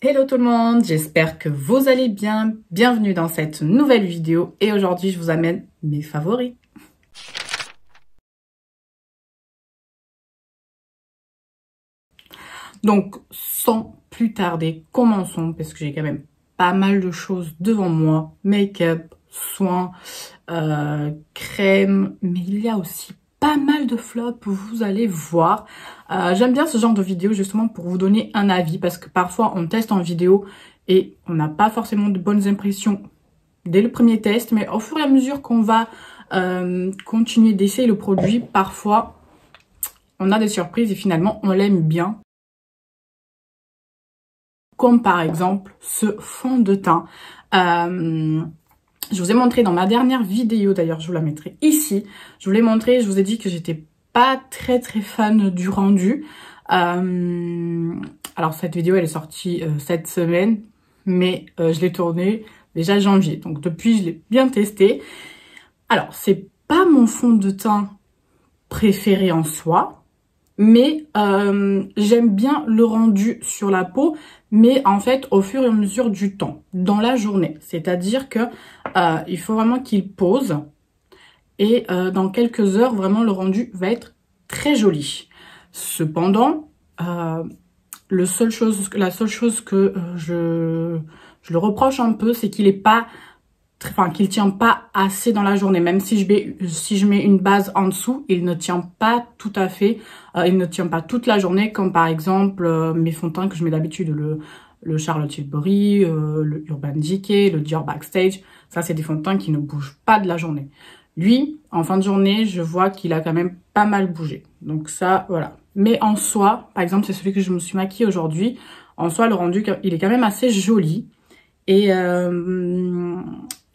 Hello tout le monde, j'espère que vous allez bien. Bienvenue dans cette nouvelle vidéo et aujourd'hui je vous amène mes favoris. Donc sans plus tarder, commençons parce que j'ai quand même pas mal de choses devant moi. Make-up, soins, crème, mais il y a aussi pas mal de flops, vous allez voir. J'aime bien ce genre de vidéo justement pour vous donner un avis parce que parfois on teste en vidéo et on n'a pas forcément de bonnes impressions dès le premier test, mais au fur et à mesure qu'on va continuer d'essayer le produit, parfois on a des surprises et finalement on l'aime bien. Comme par exemple ce fond de teint. Je vous ai montré dans ma dernière vidéo, d'ailleurs je vous la mettrai ici. Je vous l'ai montré, je vous ai dit que j'étais pas très fan du rendu. Alors cette vidéo elle est sortie cette semaine, mais je l'ai tournée déjà janvier. Donc depuis je l'ai bien testé. Alors c'est pas mon fond de teint préféré en soi. Mais j'aime bien le rendu sur la peau, mais en fait au fur et à mesure du temps, dans la journée. C'est-à-dire que il faut vraiment qu'il pose et dans quelques heures, vraiment le rendu va être très joli. Cependant, la seule chose que je le reproche un peu, c'est qu'il est pas... Enfin, qu'il tient pas assez dans la journée. Même si je mets une base en dessous, il ne tient pas tout à fait. Il ne tient pas toute la journée, comme par exemple mes fonds de teint que je mets d'habitude, le Charlotte Tilbury, le Urban Decay, le Dior Backstage. Ça, c'est des fonds de teint qui ne bougent pas de la journée. Lui, en fin de journée, je vois qu'il a quand même pas mal bougé. Donc ça, voilà. Mais en soi, par exemple, c'est celui que je me suis maquillée aujourd'hui. En soi, le rendu, il est quand même assez joli. Et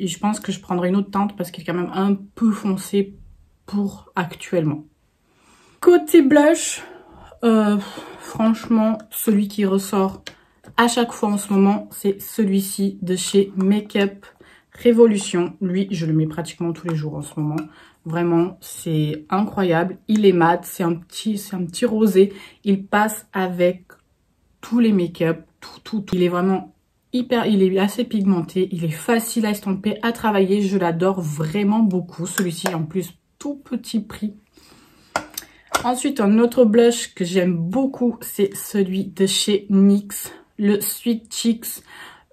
je pense que je prendrai une autre teinte parce qu'il est quand même un peu foncé pour actuellement. Côté blush, franchement, celui qui ressort à chaque fois en ce moment, c'est celui-ci de chez Makeup Revolution. Lui, je le mets pratiquement tous les jours en ce moment. Vraiment, c'est incroyable. Il est mat, c'est un petit rosé. Il passe avec tous les make-up, tout. Il est vraiment... il est assez pigmenté, il est facile à estomper, à travailler, je l'adore vraiment beaucoup. Celui-ci en plus tout petit prix. Ensuite un autre blush que j'aime beaucoup, c'est celui de chez NYX, le Sweet Cheeks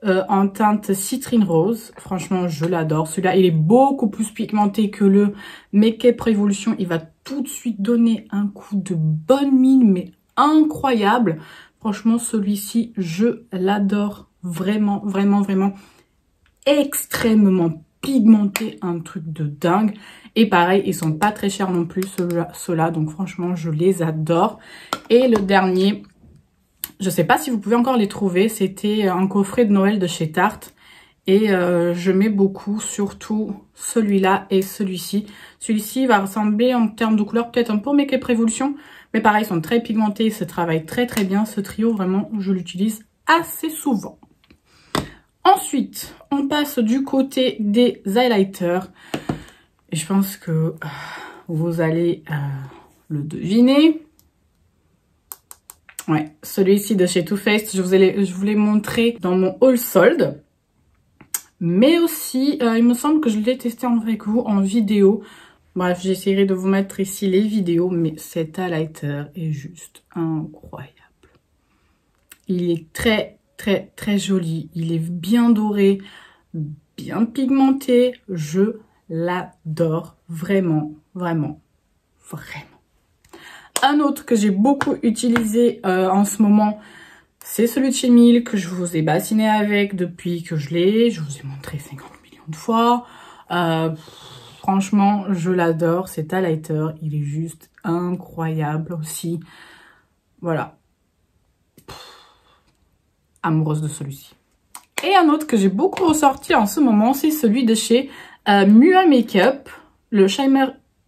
en teinte citrine rose. Franchement je l'adore, celui-là il est beaucoup plus pigmenté que le Makeup Revolution. Il va tout de suite donner un coup de bonne mine mais incroyable. Franchement celui-ci je l'adore. Vraiment extrêmement pigmenté, un truc de dingue. Et pareil, ils sont pas très chers non plus ceux-là, donc franchement je les adore. Et le dernier, je sais pas si vous pouvez encore les trouver, c'était un coffret de Noël de chez Tarte. Et je mets beaucoup, surtout celui-là et celui-ci. Celui-ci va ressembler en termes de couleur peut-être un peu au Makeup Revolution, mais pareil, ils sont très pigmentés, ils se travaillent très bien. Ce trio, vraiment, je l'utilise assez souvent. Ensuite, on passe du côté des highlighters. Et je pense que vous allez le deviner. Ouais, celui-ci de chez Too Faced, je vous l'ai montré dans mon haul solde. Mais aussi, il me semble que je l'ai testé avec vous en vidéo. Bref, j'essaierai de vous mettre ici les vidéos, mais cet highlighter est juste incroyable. Il est très joli, il est bien doré, bien pigmenté, je l'adore vraiment. Un autre que j'ai beaucoup utilisé en ce moment, c'est celui de chez Milk que je vous ai bassiné avec depuis que je l'ai. Je vous ai montré 50 millions de fois. Franchement, je l'adore, cet highlighter, il est juste incroyable aussi. Voilà. Amoureuse de celui-ci. Et un autre que j'ai beaucoup ressorti en ce moment, c'est celui de chez Mua Makeup, le Shimmer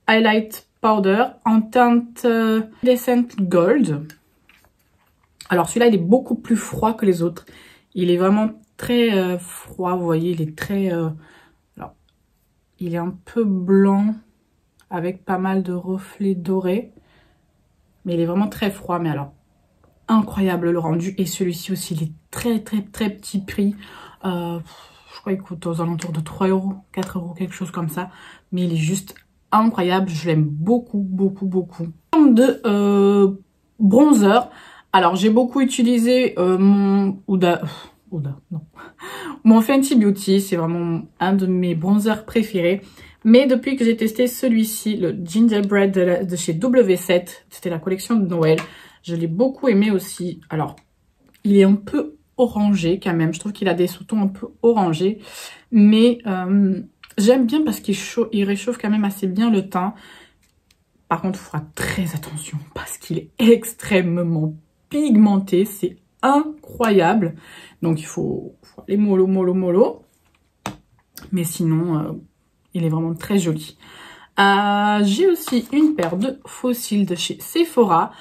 Highlight Powder en teinte Decent Gold. Alors celui-là, il est beaucoup plus froid que les autres. Il est vraiment très froid, vous voyez, il est très... alors, il est un peu blanc avec pas mal de reflets dorés. Mais il est vraiment très froid, mais alors incroyable le rendu. Et celui-ci aussi, il est très petit prix. Je crois qu'il coûte aux alentours de 3 €, 4 €, quelque chose comme ça. Mais il est juste incroyable. Je l'aime beaucoup. En termes de bronzer, alors j'ai beaucoup utilisé mon mon Fenty Beauty. C'est vraiment un de mes bronzers préférés. Mais depuis que j'ai testé celui-ci, le Gingerbread de chez W7, c'était la collection de Noël, je l'ai beaucoup aimé aussi. Alors, il est un peu orangé quand même. Je trouve qu'il a des sous-tons un peu orangés. Mais j'aime bien parce qu'il réchauffe quand même assez bien le teint. Par contre, il faudra très attention parce qu'il est extrêmement pigmenté. C'est incroyable. Donc, il faut aller mollo. Mais sinon... il est vraiment très joli. J'ai aussi une paire de faux cils de chez Sephora.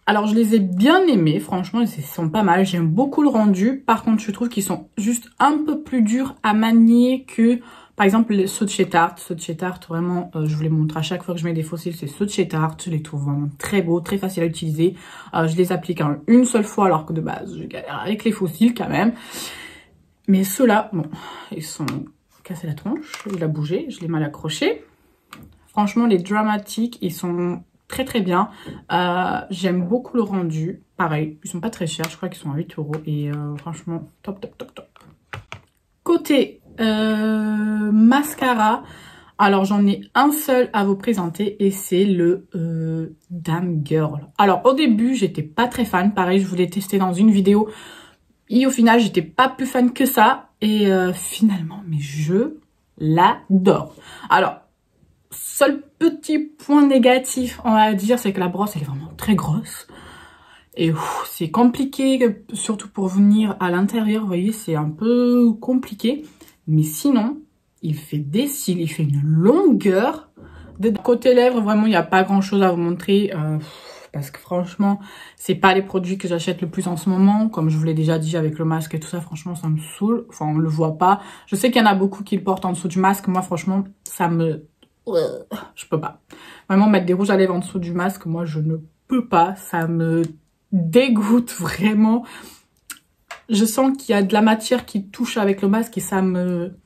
Alors, je les ai bien aimés. Franchement, ils sont pas mal. J'aime beaucoup le rendu. Par contre, je trouve qu'ils sont juste un peu plus durs à manier que, par exemple, ceux de chez Tarte. Ceux de chez Tarte, vraiment, je vous les montre à chaque fois que je mets des faux cils. C'est ceux de chez Tarte. Je les trouve vraiment très beaux, très faciles à utiliser. Je les applique une seule fois, alors que de base, je galère avec les faux cils quand même. Mais ceux-là, bon, ils sont... cassé la tronche, il a bougé, je l'ai mal accroché. Franchement, les dramatiques, ils sont très bien. J'aime beaucoup le rendu. Pareil, ils sont pas très chers, je crois qu'ils sont à 8 € et franchement, top. Côté mascara, alors j'en ai un seul à vous présenter et c'est le Damn Girl. Alors au début, j'étais pas très fan. Pareil, je voulais tester dans une vidéo. Et au final, j'étais pas plus fan que ça. Et finalement, mais je l'adore. Alors, seul petit point négatif, on va dire, c'est que la brosse, elle est vraiment très grosse. Et c'est compliqué, surtout pour venir à l'intérieur, vous voyez, c'est un peu compliqué. Mais sinon, il fait des cils, il fait une longueur. De côté lèvres, vraiment, il n'y a pas grand-chose à vous montrer. Parce que franchement, c'est pas les produits que j'achète le plus en ce moment. Comme je vous l'ai déjà dit avec le masque et tout ça, franchement, ça me saoule. Enfin, on le voit pas. Je sais qu'il y en a beaucoup qui le portent en dessous du masque. Moi, franchement, ça me... je peux pas. Vraiment, mettre des rouges à lèvres en dessous du masque, moi, je ne peux pas. Ça me dégoûte vraiment. Je sens qu'il y a de la matière qui touche avec le masque et ça me...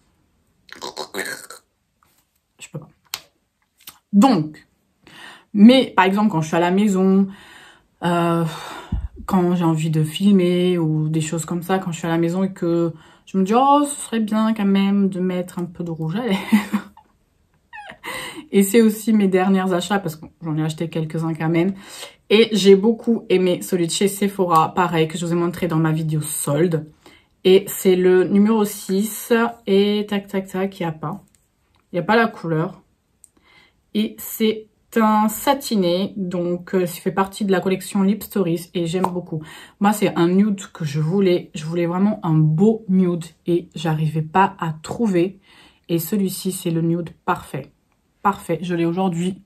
je peux pas. Donc... mais par exemple, quand je suis à la maison, quand j'ai envie de filmer ou des choses comme ça, quand je suis à la maison et que je me dis « oh, ce serait bien quand même de mettre un peu de rouge à lèvres ». Et c'est aussi mes derniers achats parce que j'en ai acheté quelques-uns quand même. Et j'ai beaucoup aimé celui de chez Sephora, pareil, que je vous ai montré dans ma vidéo solde. Et c'est le numéro 6 et tac, il n'y a pas. Il n'y a pas la couleur. Et c'est un satiné, donc ça fait partie de la collection Lip Stories et j'aime beaucoup. Moi, c'est un nude que je voulais vraiment un beau nude et j'arrivais pas à trouver. Et celui-ci, c'est le nude parfait. Parfait, je l'ai aujourd'hui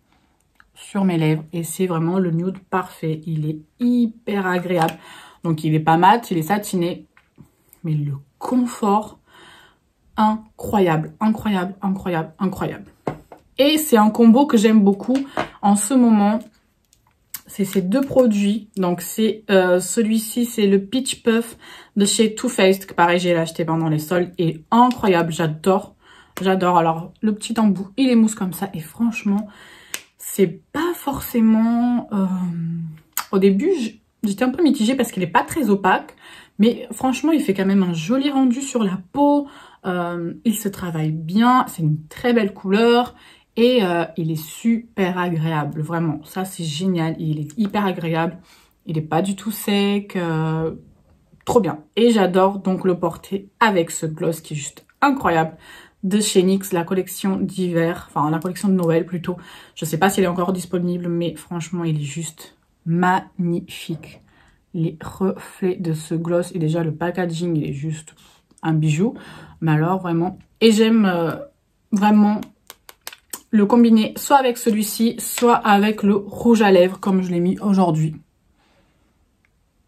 sur mes lèvres et c'est vraiment le nude parfait. Il est hyper agréable. Donc, il est pas mat, il est satiné, mais le confort, incroyable. Et c'est un combo que j'aime beaucoup en ce moment. C'est ces deux produits. Donc c'est celui-ci, c'est le Peach Puff de chez Too Faced. Que pareil, j'ai acheté pendant les soldes. Et incroyable, j'adore. Alors le petit embout, il est mousse comme ça. Et franchement, c'est pas forcément... au début, j'étais un peu mitigée parce qu'il est pas très opaque. Mais franchement, il fait quand même un joli rendu sur la peau. Il se travaille bien. C'est une très belle couleur. Et il est super agréable, vraiment. Ça, c'est génial. Il est hyper agréable. Il n'est pas du tout sec. Trop bien. Et j'adore donc le porter avec ce gloss qui est juste incroyable. De chez NYX, la collection d'hiver. Enfin, la collection de Noël plutôt. Je ne sais pas s'il est encore disponible, mais franchement, il est juste magnifique. Les reflets de ce gloss et déjà le packaging, il est juste un bijou. Mais alors, vraiment... et j'aime vraiment... le combiner soit avec celui-ci, soit avec le rouge à lèvres comme je l'ai mis aujourd'hui.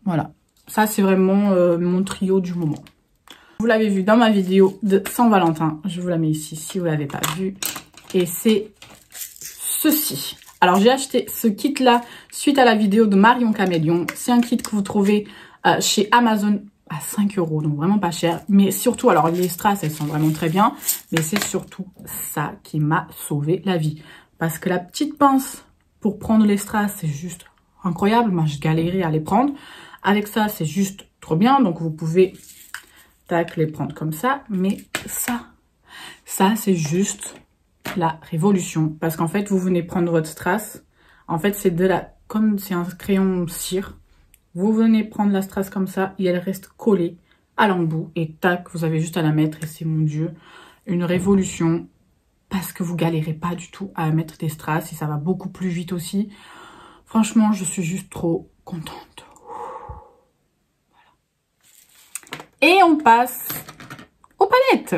Voilà, ça c'est vraiment mon trio du moment. Vous l'avez vu dans ma vidéo de Saint-Valentin, je vous la mets ici si vous ne l'avez pas vu. Et c'est ceci. Alors, j'ai acheté ce kit-là suite à la vidéo de Marion Caméléon. C'est un kit que vous trouvez chez Amazon à 5 €, donc vraiment pas cher. Mais surtout, alors les strass, elles sont vraiment très bien. Mais c'est surtout ça qui m'a sauvé la vie. Parce que la petite pince pour prendre les strass, c'est juste incroyable. Moi, je galérais à les prendre. Avec ça, c'est juste trop bien. Donc, vous pouvez, tac, les prendre comme ça. Mais ça, c'est juste la révolution. Parce qu'en fait, vous venez prendre votre strass. En fait, c'est comme c'est un crayon cire. Vous venez prendre la strass comme ça et elle reste collée à l'embout. Et tac, vous avez juste à la mettre et c'est, mon Dieu, une révolution. Parce que vous galérez pas du tout à mettre des strass et ça va beaucoup plus vite aussi. Franchement, je suis juste trop contente. Voilà. Et on passe aux palettes.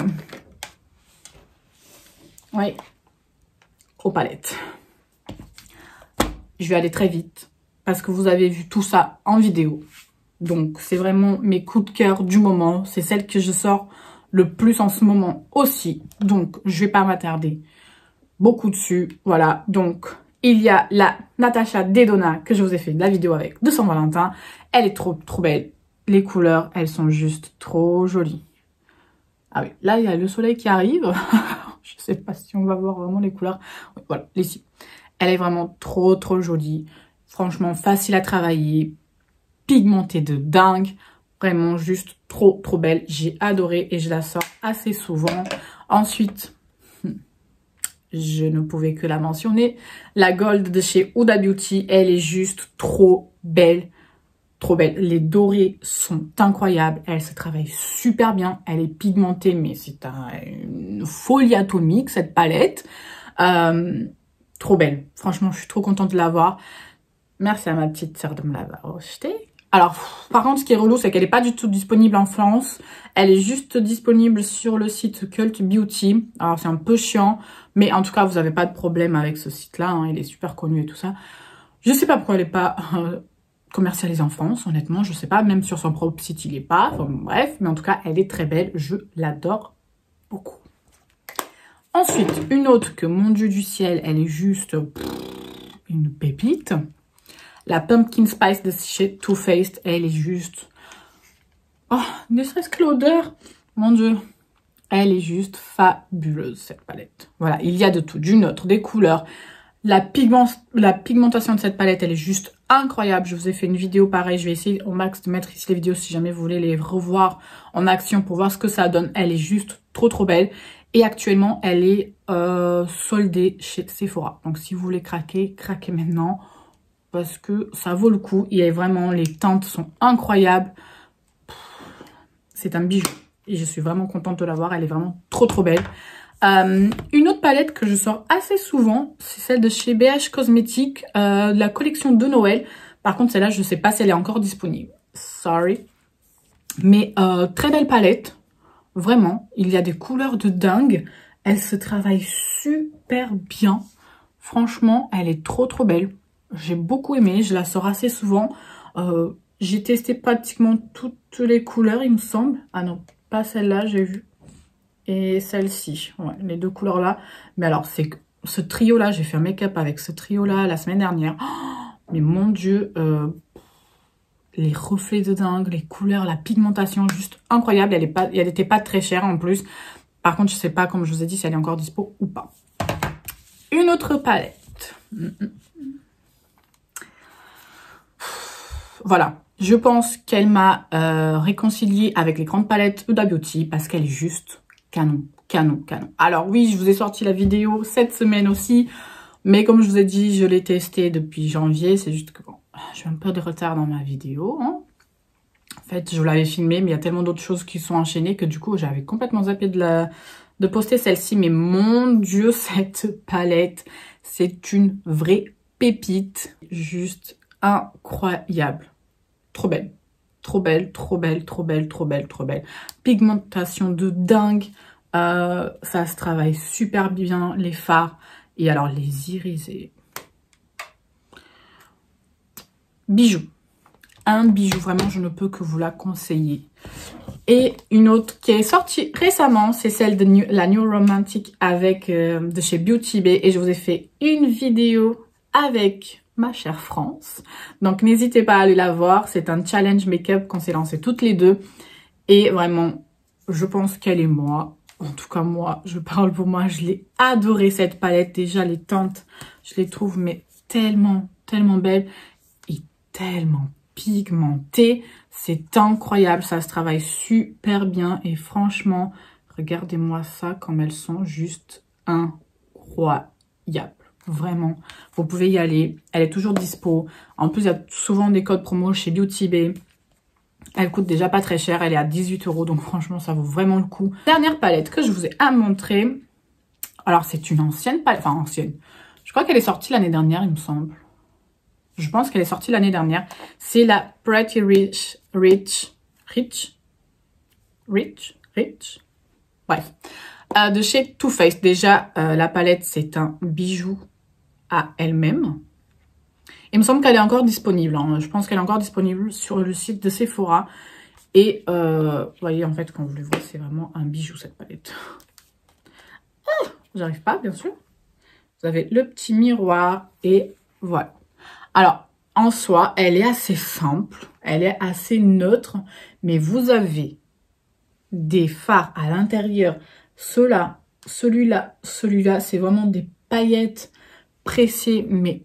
Oui, aux palettes. Je vais aller très vite parce que vous avez vu tout ça en vidéo. Donc, c'est vraiment mes coups de cœur du moment. C'est celle que je sors le plus en ce moment aussi. Donc, je vais pas m'attarder beaucoup dessus. Voilà, donc, il y a la Natasha Denona que je vous ai fait de la vidéo avec de Saint-Valentin. Elle est trop belle. Les couleurs, elles sont juste trop jolies. Ah oui, là, il y a le soleil qui arrive. Je sais pas si on va voir vraiment les couleurs. Oui, voilà, ici. Elle est vraiment trop jolie. Franchement, facile à travailler. Pigmentée de dingue. Vraiment juste trop belle. J'ai adoré et je la sors assez souvent. Ensuite, je ne pouvais que la mentionner. La Gold de chez Huda Beauty. Elle est juste trop belle. Trop belle. Les dorés sont incroyables. Elle se travaille super bien. Elle est pigmentée, mais c'est une folie atomique, cette palette. Trop belle. Franchement, je suis trop contente de l'avoir. Merci à ma petite sœur de me l'avoir acheté. Alors, par contre, ce qui est relou, c'est qu'elle n'est pas du tout disponible en France. Elle est juste disponible sur le site Cult Beauty. Alors, c'est un peu chiant. Mais en tout cas, vous n'avez pas de problème avec ce site-là. Hein. Il est super connu et tout ça. Je sais pas pourquoi elle n'est pas commercialisée en France, honnêtement. Je sais pas. Même sur son propre site, il n'est pas. Enfin, bref. Mais en tout cas, elle est très belle. Je l'adore beaucoup. Ensuite, une autre que, mon Dieu du ciel, elle est juste une pépite. La Pumpkin Spice de chez Too Faced, elle est juste... Oh, ne serait-ce que l'odeur. Mon Dieu. Elle est juste fabuleuse, cette palette. Voilà, il y a de tout, du neutre, des couleurs. La pigmentation de cette palette, elle est juste incroyable. Je vous ai fait une vidéo pareille. Je vais essayer au max de mettre ici les vidéos si jamais vous voulez les revoir en action pour voir ce que ça donne. Elle est juste trop belle. Et actuellement, elle est soldée chez Sephora. Donc, si vous voulez craquer, craquez maintenant. Parce que ça vaut le coup. Et vraiment, les teintes sont incroyables. C'est un bijou. Et je suis vraiment contente de l'avoir. Elle est vraiment trop belle. Une autre palette que je sors assez souvent, c'est celle de chez BH Cosmetics, de la collection de Noël. Par contre, celle-là, je ne sais pas si elle est encore disponible. Sorry. Mais très belle palette. Vraiment, il y a des couleurs de dingue. Elle se travaille super bien. Franchement, elle est trop belle. J'ai beaucoup aimé. Je la sors assez souvent. J'ai testé pratiquement toutes les couleurs, il me semble. Ah non, pas celle-là, j'ai vu. Et celle-ci. Ouais, les deux couleurs-là. Mais alors, c'est que ce trio-là, j'ai fait un make-up avec ce trio-là la semaine dernière. Oh, mais mon Dieu, les reflets de dingue, les couleurs, la pigmentation, juste incroyable. Elle n'était pas très chère en plus. Par contre, je sais pas, comme je vous ai dit, si elle est encore dispo ou pas. Une autre palette. Voilà. Je pense qu'elle m'a réconciliée avec les grandes palettes Huda Beauty parce qu'elle est juste canon. Alors oui, je vous ai sorti la vidéo cette semaine aussi. Mais comme je vous ai dit, je l'ai testée depuis janvier. C'est juste que bon, j'ai un peu de retard dans ma vidéo. Hein. En fait, je vous l'avais filmée, mais il y a tellement d'autres choses qui sont enchaînées que du coup, j'avais complètement zappé de poster celle-ci. Mais mon Dieu, cette palette, c'est une vraie pépite. Juste incroyable. Trop belle. Trop belle. Pigmentation de dingue. Ça se travaille super bien. Les fards. Et alors, les irisés. Bijou. Un bijou, vraiment, je ne peux que vous la conseiller. Et une autre qui est sortie récemment, c'est celle de la New Romantic avec de chez Beauty Bay. Et je vous ai fait une vidéo avec ma chère France. Donc n'hésitez pas à aller la voir. C'est un challenge make-up qu'on s'est lancé toutes les deux. Et vraiment, je pense qu'elle et moi, en tout cas moi, je parle pour moi, je l'ai adoré cette palette. Déjà les teintes, je les trouve mais tellement, tellement belles et tellement pigmentées. C'est incroyable, ça se travaille super bien. Et franchement, regardez-moi ça comme elles sont juste incroyables. Vraiment, vous pouvez y aller. Elle est toujours dispo. En plus, il y a souvent des codes promo chez Beauty Bay. Elle coûte déjà pas très cher. Elle est à 18 €. Donc franchement, ça vaut vraiment le coup. Dernière palette que je vous ai à montrer. Alors, c'est une ancienne palette. Enfin, ancienne. Je crois qu'elle est sortie l'année dernière, il me semble. Je pense qu'elle est sortie l'année dernière. C'est la Pretty Rich. Bref. De chez Too Faced. Déjà, la palette, c'est un bijou à elle-même. Il me semble qu'elle est encore disponible. Hein. Je pense qu'elle est encore disponible sur le site de Sephora. Et vous voyez, en fait, quand vous le voyez, c'est vraiment un bijou, cette palette. Ah, j'arrive pas, bien sûr. Vous avez le petit miroir et voilà. Alors, en soi, elle est assez simple. Elle est assez neutre. Mais vous avez des fards à l'intérieur. Ceux-là, celui-là, celui-là, c'est vraiment des paillettes pressées, mais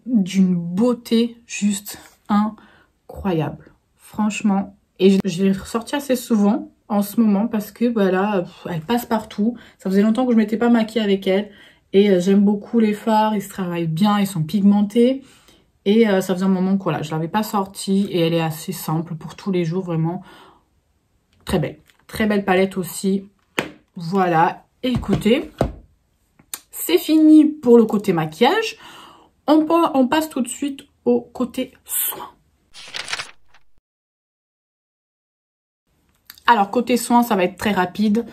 d'une beauté juste incroyable. Franchement. Et je l'ai ressorti assez souvent en ce moment parce que voilà, elle passe partout. Ça faisait longtemps que je ne m'étais pas maquillée avec elle. Et j'aime beaucoup les fards, ils se travaillent bien, ils sont pigmentés. Et ça faisait un moment que voilà, je ne l'avais pas sortie et elle est assez simple pour tous les jours, vraiment très belle. Très belle palette aussi. Voilà, écoutez, c'est fini pour le côté maquillage. On passe tout de suite au côté soins. Alors, côté soins, ça va être très rapide.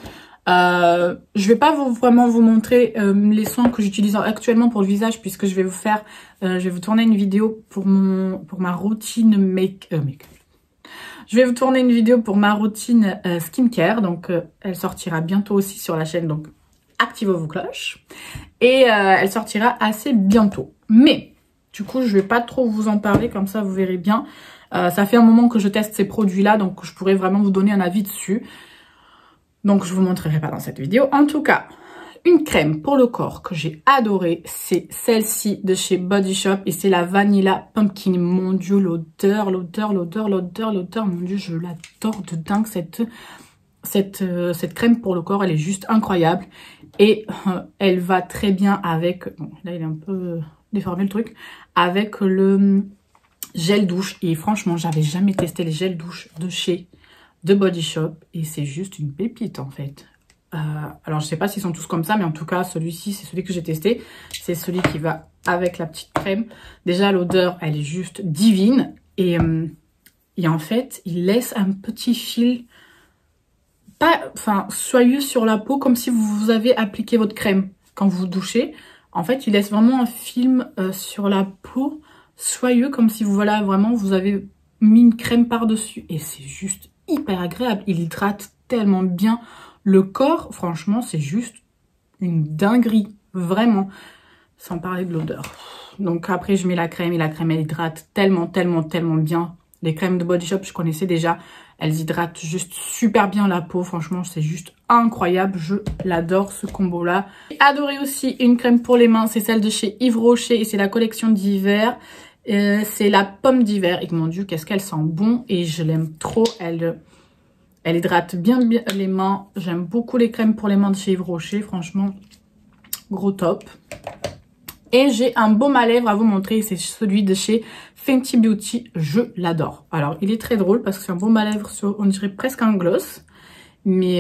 Je vais pas vraiment vous montrer les soins que j'utilise actuellement pour le visage puisque je vais vous tourner une vidéo pour ma routine make-up. Je vais vous tourner une vidéo pour ma routine skincare, donc elle sortira bientôt aussi sur la chaîne, donc activez vos cloches. Et elle sortira assez bientôt. Mais, du coup, je vais pas trop vous en parler, comme ça vous verrez bien. Ça fait un moment que je teste ces produits-là, donc je pourrais vraiment vous donner un avis dessus. Donc, je vous montrerai pas dans cette vidéo. En tout cas, une crème pour le corps que j'ai adorée, c'est celle-ci de chez Body Shop et c'est la Vanilla Pumpkin. Mon Dieu, l'odeur, mon Dieu, je l'adore de dingue cette crème pour le corps, elle est juste incroyable et elle va très bien avec, bon là il est un peu déformé le truc, avec le gel douche et franchement j'avais jamais testé les gels douche de Body Shop et c'est juste une pépite en fait. Alors je sais pas s'ils sont tous comme ça, mais en tout cas celui-ci c'est celui que j'ai testé, c'est celui qui va avec la petite crème. Déjà l'odeur elle est juste divine et en fait il laisse un petit fil soyeux sur la peau comme si vous avez appliqué votre crème quand vous vous douchez. En fait il laisse vraiment un film sur la peau soyeux comme si vous avez mis une crème par dessus et c'est juste hyper agréable. Il hydrate tellement bien le corps, franchement, c'est juste une dinguerie, vraiment, sans parler de l'odeur. Donc après, je mets la crème et la crème, elle hydrate tellement bien. Les crèmes de Body Shop, je connaissais déjà, elles hydratent juste super bien la peau. Franchement, c'est juste incroyable, je l'adore ce combo-là. J'ai adoré aussi une crème pour les mains, c'est celle de chez Yves Rocher et c'est la collection d'hiver. C'est la pomme d'hiver et mon Dieu, qu'est-ce qu'elle sent bon et je l'aime trop, elle hydrate bien les mains. J'aime beaucoup les crèmes pour les mains de chez Yves Rocher. Franchement, gros top. Et j'ai un baume à lèvres à vous montrer. C'est celui de chez Fenty Beauty. Je l'adore. Alors, il est très drôle parce que c'est un baume à lèvres sur, on dirait presque un gloss. Mais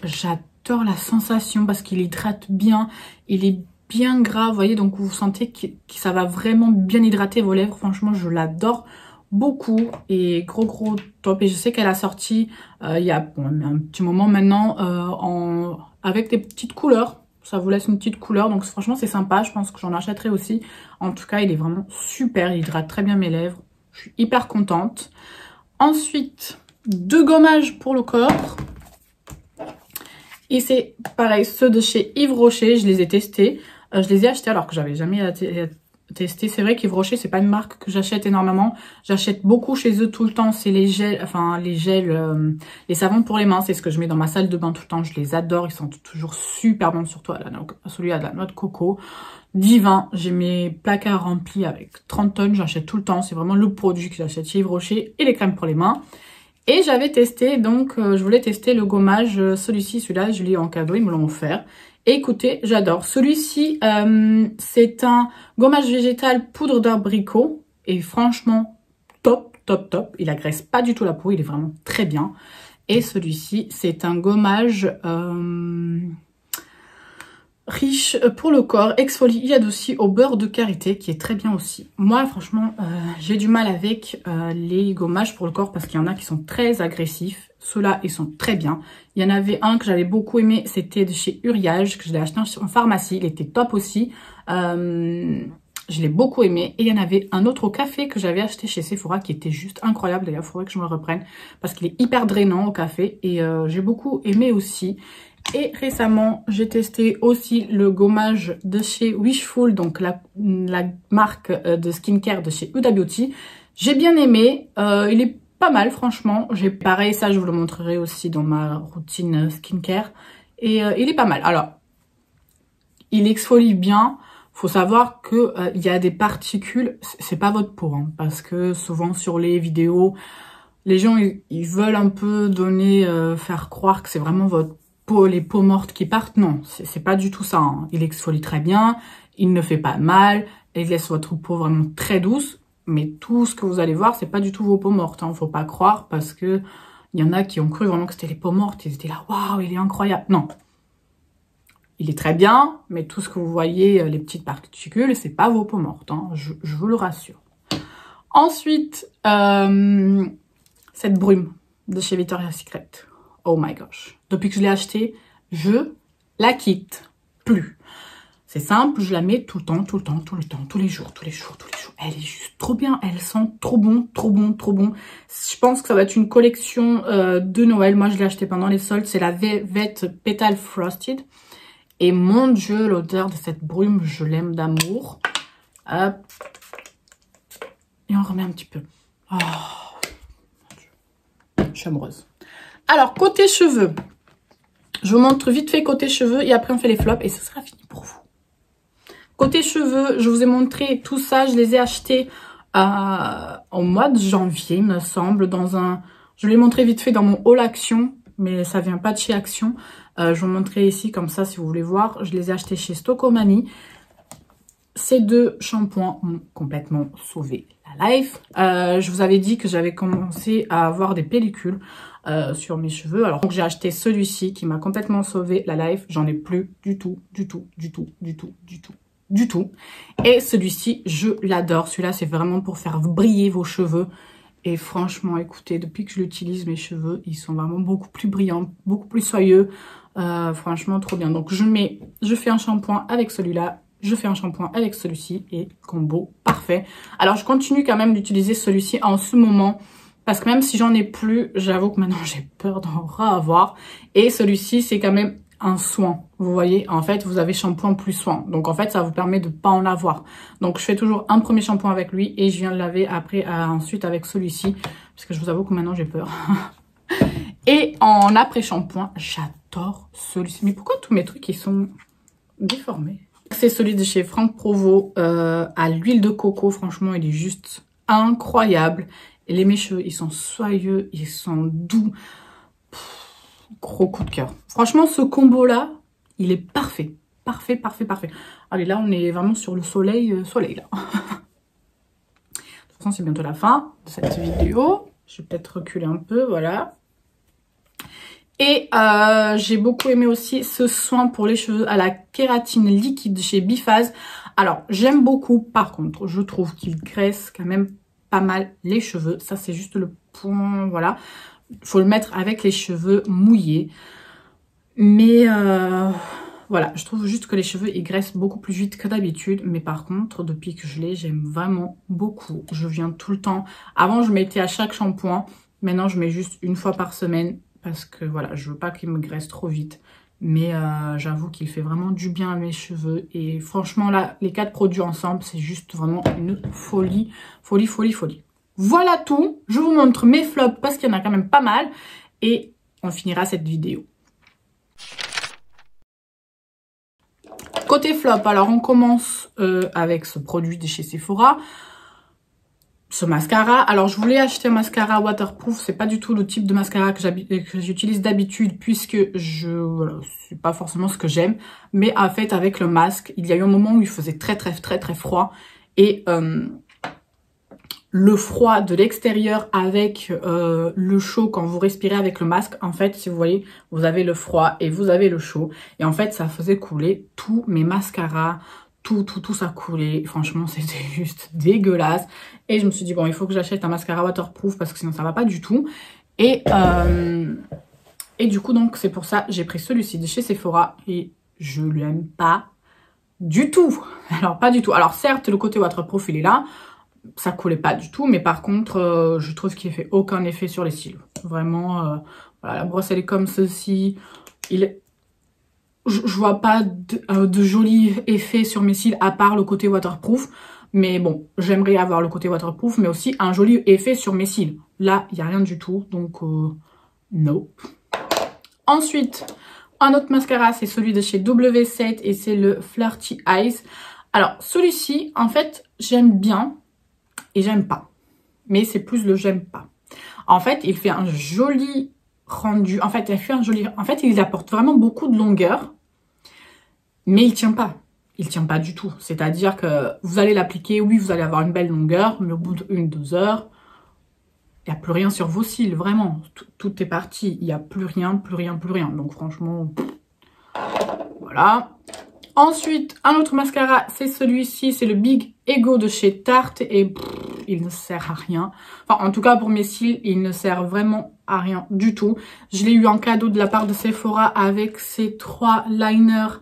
j'adore la sensation parce qu'il hydrate bien. Il est bien gras, vous voyez. Donc, vous sentez que ça va vraiment bien hydrater vos lèvres. Franchement, je l'adore beaucoup et gros top. Et je sais qu'elle a sorti il y a un petit moment maintenant avec des petites couleurs. Ça vous laisse une petite couleur, donc franchement c'est sympa. Je pense que j'en achèterai aussi. En tout cas il est vraiment super, il hydrate très bien mes lèvres. Je suis hyper contente. Ensuite 2 gommages pour le corps et c'est pareil, ceux de chez Yves Rocher. Je les ai testés, je les ai achetés alors que j'avais jamais tester. C'est vrai qu'Yves Rocher, c'est pas une marque que j'achète énormément. J'achète beaucoup chez eux tout le temps. C'est les gels, les savons pour les mains. C'est ce que je mets dans ma salle de bain tout le temps. Je les adore. Ils sont toujours super bons, surtout celui à la noix de coco. Divin. J'ai mes placards remplis avec 30 tonnes. J'achète tout le temps. C'est vraiment le produit que j'achète chez Yves Rocher et les crèmes pour les mains. Et j'avais testé, donc je voulais tester le gommage, celui-là, je l'ai eu en cadeau, ils me l'ont offert. Et écoutez, j'adore. Celui-ci, c'est un gommage végétal poudre d'abricot. Et franchement, top, top, top. Il agresse pas du tout la peau, il est vraiment très bien. Et celui-ci, c'est un gommage riche pour le corps, exfolié aussi au beurre de karité, qui est très bien aussi. Moi, franchement, j'ai du mal avec les gommages pour le corps parce qu'il y en a qui sont très agressifs. Ceux-là, ils sont très bien. Il y en avait un que j'avais beaucoup aimé, c'était de chez Uriage, que je l'ai acheté en pharmacie. Il était top aussi. Je l'ai beaucoup aimé. Et il y en avait un autre au café que j'avais acheté chez Sephora qui était juste incroyable. D'ailleurs, il faudrait que je me le reprenne parce qu'il est hyper drainant au café. Et j'ai beaucoup aimé aussi. Et récemment, j'ai testé aussi le gommage de chez Wishful, donc la marque de skincare de chez Huda Beauty. J'ai bien aimé, il est pas mal franchement. Pareil, ça je vous le montrerai aussi dans ma routine skincare. Et il est pas mal. Alors, il exfolie bien. Faut savoir que il y a des particules, c'est pas votre peau, hein, parce que souvent sur les vidéos, les gens ils veulent un peu donner, faire croire que c'est vraiment votre peau, les peaux mortes qui partent. Non, c'est pas du tout ça, hein. Il exfolie très bien, il ne fait pas mal, il laisse votre peau vraiment très douce. Mais tout ce que vous allez voir, c'est pas du tout vos peaux mortes, hein. Faut pas croire parce que il y en a qui ont cru vraiment que c'était les peaux mortes. Ils étaient là, waouh, il est incroyable. Non, il est très bien, mais tout ce que vous voyez, les petites particules, c'est pas vos peaux mortes, hein. Je vous le rassure. Ensuite, cette brume de chez Victoria's Secret. Oh my gosh. Depuis que je l'ai achetée, je la quitte plus. C'est simple, je la mets tout le temps, tous les jours. Elle est juste trop bien, elle sent trop bon. Je pense que ça va être une collection de Noël. Moi, je l'ai acheté pendant les soldes. C'est la Vette Petal Frosted. Et mon Dieu, l'odeur de cette brume, je l'aime d'amour. Hop. Et on remet un petit peu. Oh, mon Dieu. Je suis amoureuse. Alors, côté cheveux. Je vous montre vite fait côté cheveux et après on fait les flops et ce sera fini pour vous. Côté cheveux, je vous ai montré tout ça. Je les ai achetés au mois de janvier, il me semble. Je l'ai montré vite fait dans mon haul Action, mais ça vient pas de chez Action. Je vous montrer ici comme ça si vous voulez voir. Je les ai achetés chez Stocomanie. Ces deux shampoings m'ont complètement sauvé la life. Je vous avais dit que j'avais commencé à avoir des pellicules sur mes cheveux. Alors donc j'ai acheté celui-ci qui m'a complètement sauvé la life. J'en ai plus du tout. Et celui-ci, je l'adore. Celui-là, c'est vraiment pour faire briller vos cheveux. Et franchement, écoutez, depuis que je l'utilise, mes cheveux, ils sont vraiment beaucoup plus brillants, beaucoup plus soyeux. Franchement, trop bien. Donc je fais un shampoing avec celui-là. Je fais un shampoing avec celui-ci et combo parfait. Alors, je continue quand même d'utiliser celui-ci en ce moment. Parce que même si j'en ai plus, j'avoue que maintenant, j'ai peur d'en avoir. Et celui-ci, c'est quand même un soin. Vous voyez, en fait, vous avez shampoing plus soin. Donc, en fait, ça vous permet de pas en avoir. Donc, je fais toujours un premier shampoing avec lui et je viens le laver après, ensuite avec celui-ci. Parce que je vous avoue que maintenant, j'ai peur. Et en après-shampoing, j'adore celui-ci. Mais pourquoi tous mes trucs, ils sont déformés? C'est celui de chez Franck Provo à l'huile de coco. Franchement, il est juste incroyable. Et mes cheveux, ils sont soyeux, ils sont doux. Gros coup de cœur. Franchement, ce combo-là, il est parfait. Parfait. Allez, là, on est vraiment sur le soleil, là. De toute façon, c'est bientôt la fin de cette vidéo. Je vais peut-être reculer un peu, voilà. Et j'ai beaucoup aimé aussi ce soin pour les cheveux à la kératine liquide chez Biphase. Alors, j'aime beaucoup. Par contre, je trouve qu'il graisse quand même pas mal les cheveux. Ça, c'est juste le point, voilà. Il faut le mettre avec les cheveux mouillés. Mais voilà, je trouve juste que les cheveux, ils graissent beaucoup plus vite que d'habitude. Mais par contre, depuis que je l'ai, j'aime vraiment beaucoup. Je viens tout le temps. Avant, je mettais à chaque shampoing. Maintenant, je mets juste une fois par semaine. Parce que voilà, je veux pas qu'il me graisse trop vite. Mais j'avoue qu'il fait vraiment du bien à mes cheveux. Et franchement, là, les 4 produits ensemble, c'est juste vraiment une folie. Folie, folie, folie. Voilà tout. Je vous montre mes flops parce qu'il y en a quand même pas mal. Et on finira cette vidéo. Côté flop, alors on commence avec ce produit de chez Sephora. Ce mascara, alors je voulais acheter un mascara waterproof, c'est pas du tout le type de mascara que j'utilise d'habitude puisque voilà, c'est pas forcément ce que j'aime, mais en fait avec le masque, il y a eu un moment où il faisait très froid et le froid de l'extérieur avec le chaud quand vous respirez avec le masque, en fait si vous voyez, vous avez le froid et vous avez le chaud et en fait ça faisait couler tous mes mascaras. Tout ça coulait. Franchement, c'était juste dégueulasse. Et je me suis dit, bon, il faut que j'achète un mascara waterproof parce que sinon, ça va pas du tout. Et du coup, donc, c'est pour ça, j'ai pris celui-ci de chez Sephora et je l'aime pas du tout. Alors, pas du tout. Alors, certes, le côté waterproof, il est là. Ça coulait pas du tout. Mais par contre, je trouve qu'il fait aucun effet sur les cils. Vraiment, voilà, la brosse, elle est comme ceci. Je vois pas de jolis effets sur mes cils à part le côté waterproof. Mais bon, j'aimerais avoir le côté waterproof, mais aussi un joli effet sur mes cils. Là, il n'y a rien du tout, donc no. Ensuite, un autre mascara, c'est celui de chez W7 et c'est le Flirty Eyes. Alors, celui-ci, en fait, j'aime bien et j'aime pas. Mais c'est plus le j'aime pas. En fait, il fait un joli rendu. En fait, il apporte vraiment beaucoup de longueur. Mais il tient pas. Il tient pas du tout. C'est-à-dire que vous allez l'appliquer, oui, vous allez avoir une belle longueur, mais au bout d'1-2 heures, il n'y a plus rien sur vos cils, vraiment. Tout est parti. Il n'y a plus rien, plus rien, plus rien. Donc franchement, voilà. Ensuite, un autre mascara, c'est celui-ci, c'est le Big Ego de chez Tarte. Et il ne sert à rien. Enfin, en tout cas, pour mes cils, il ne sert vraiment à rien du tout. Je l'ai eu en cadeau de la part de Sephora avec ces 3 liners.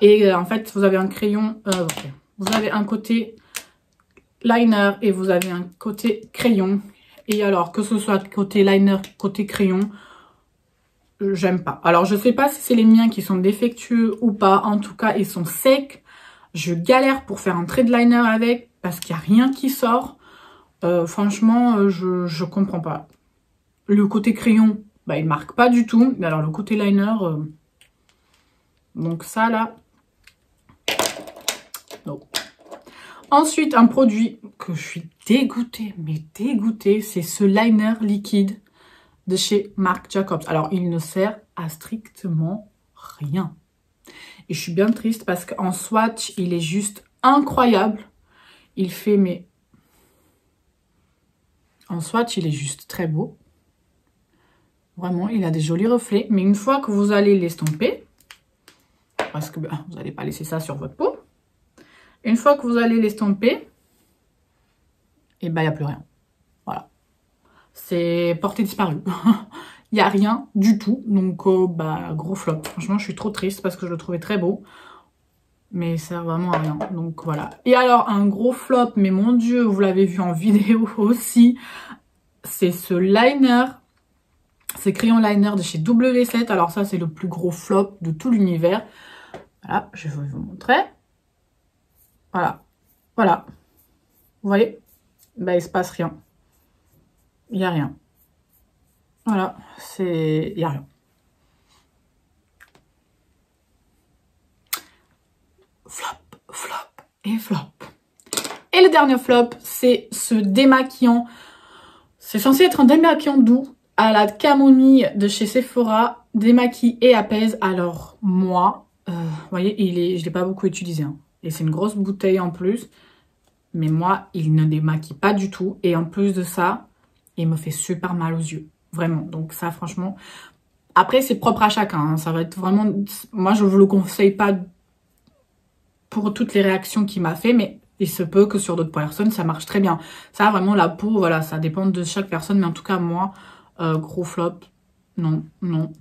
Et en fait, vous avez un crayon, vous avez un côté liner et vous avez un côté crayon. Et alors, que ce soit côté liner, côté crayon, j'aime pas. Alors, je sais pas si c'est les miens qui sont défectueux ou pas. En tout cas, ils sont secs. Je galère pour faire un trait de liner avec parce qu'il n'y a rien qui sort. Franchement, je comprends pas. Le côté crayon, bah, il marque pas du tout. Mais alors, le côté liner, donc ça, là... non. Ensuite, un produit que je suis dégoûtée, mais dégoûtée, c'est ce liner liquide de chez Marc Jacobs. Alors, il ne sert à strictement rien. Et je suis bien triste parce qu'en swatch, il est juste incroyable. Il fait, mais... en swatch, il est juste très beau. Vraiment, il a des jolis reflets. Mais une fois que vous allez l'estomper, parce que ben, vous n'allez pas laisser ça sur votre peau, une fois que vous allez l'estomper, et ben il n'y a plus rien. Voilà. C'est portée disparue. Il n'y a rien du tout. Donc, bah, gros flop. Franchement, je suis trop triste parce que je le trouvais très beau. Mais il sert vraiment à rien. Donc, voilà. Et alors, un gros flop, mais mon Dieu, vous l'avez vu en vidéo aussi. C'est ce liner. C'est crayon liner de chez W7. Alors ça, c'est le plus gros flop de tout l'univers. Voilà, je vais vous montrer. Voilà. Voilà. Vous voyez? Ben, il se passe rien. Il n'y a rien. Voilà. Il n'y a rien. Flop, flop et flop. Et le dernier flop, c'est ce démaquillant. C'est censé être un démaquillant doux à la camomille de chez Sephora. Démaquille et apaise. Alors, moi, vous voyez, je ne l'ai pas beaucoup utilisé. Hein. Et c'est une grosse bouteille en plus. Mais moi, il ne démaquille pas du tout. Et en plus de ça, il me fait super mal aux yeux. Vraiment. Donc ça, franchement... Après, c'est propre à chacun. Hein. Ça va être vraiment... Moi, je ne vous le conseille pas pour toutes les réactions qu'il m'a fait. Mais il se peut que sur d'autres personnes, ça marche très bien. Ça, vraiment, la peau, voilà, ça dépend de chaque personne. Mais en tout cas, moi, gros flop. Non, non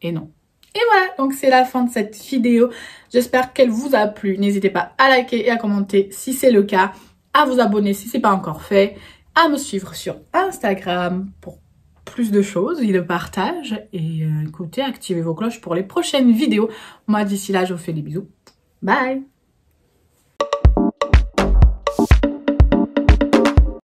et non. Et voilà, donc c'est la fin de cette vidéo. J'espère qu'elle vous a plu. N'hésitez pas à liker et à commenter si c'est le cas, à vous abonner si ce n'est pas encore fait, à me suivre sur Instagram pour plus de choses, il le partage. Et écoutez, activez vos cloches pour les prochaines vidéos. Moi, d'ici là, je vous fais des bisous. Bye!